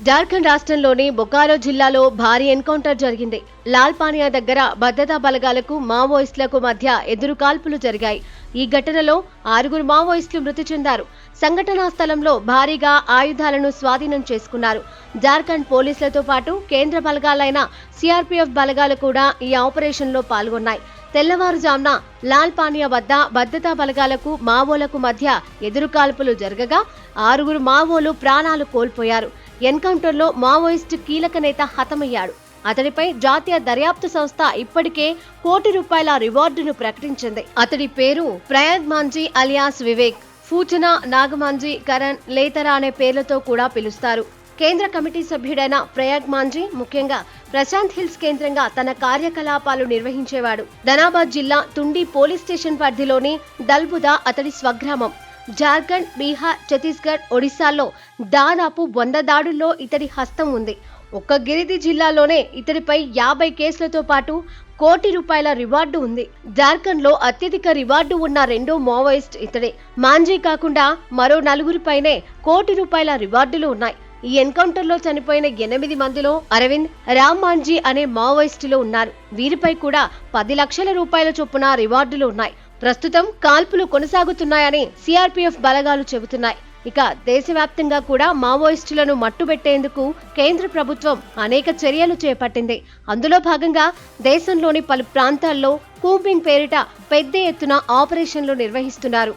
జార్ఖండ్ రాష్ట్రంలోని బొకారో జిల్లాలో భారీ ఎన్కౌంటర్ జరిగింది. లాల్పానియా దగ్గర భద్రతా బలగాలకు మావోయిస్టులకు మధ్య ఎదురుకాల్పులు జరిగాయి. ఈ ఘటనలో 6 మావోయిస్టులు మృతి చెందారు. సంఘటనా స్థలంలో భారీగా ఆయుధాలను స్వాధీనం చేసుకున్నారు. జార్ఖండ్ పోలీసులతో పాటు కేంద్ర బలగాలైన సిఆర్పీఎఫ్ బలగాలు కూడా ఈ ఆపరేషన్లో పాల్గొన్నాయి. తెల్లవారుజామున లాల్పానియా వద్ద భద్రతా బలగాలకు మావోలకు మధ్య ఎదురుకాల్పులు జరగగా 6 మావోలు ప్రాణాలు కోల్పోయారు. ఎన్కౌంటర్లో మావోయిస్టు కీలక నేత హతమయ్యాడు. అతడిపై జాతీయ దర్యాప్తు సంస్థ ఇప్పటికే ₹1 కోటి రివార్డును ప్రకటించింది. అతడి పేరు ప్రయాగ్ మాంజీ అలియాస్ వివేక్. ఫూచనా, నాగమాంజీ, కరణ్, లేతరా అనే పేర్లతో కూడా పిలుస్తారు. కేంద్ర కమిటీ సభ్యుడైన ప్రయాగ్ మాంజీ ముఖ్యంగా ప్రశాంత్ హిల్స్ కేంద్రంగా తన కార్యకలాపాలు నిర్వహించేవాడు. ధనాబాద్ జిల్లా తుండి పోలీస్ స్టేషన్ పరిధిలోని దల్బుదా అతడి స్వగ్రామం. జార్ఖండ్, బీహార్, ఛత్తీస్గఢ్, ఒడిశాల్లో దాదాపు 100 దాడుల్లో ఇతడి హస్తం ఉంది. ఒక్క గిరిది జిల్లాలోనే ఇతడిపై 50 కేసులతో పాటు ₹1 కోటి రివార్డు ఉంది. జార్ఖండ్ లో అత్యధిక రివార్డు ఉన్న రెండో మావోయిస్ట్ ఇతడే. మాంజీ కాకుండా మరో 4 పైనే ₹1 కోటి రివార్డులు ఉన్నాయి. ఈ ఎన్కౌంటర్ లో చనిపోయిన 8 మందిలో అరవింద్, రామ్ మాంజీ అనే మావోయిస్టులు ఉన్నారు. వీరిపై కూడా ₹10 లక్షల చొప్పున రివార్డులు ఉన్నాయి. ప్రస్తుతం కాల్పులు కొనసాగుతున్నాయని సిఆర్పీఎఫ్ బలగాలు చెబుతున్నాయి. ఇక దేశవ్యాప్తంగా కూడా మావోయిస్టులను మట్టుబెట్టేందుకు కేంద్ర ప్రభుత్వం అనేక చర్యలు చేపట్టింది. అందులో భాగంగా దేశంలోని పలు ప్రాంతాల్లో కూంబింగ్ పేరిట పెద్ద ఎత్తున ఆపరేషన్లు నిర్వహిస్తున్నారు.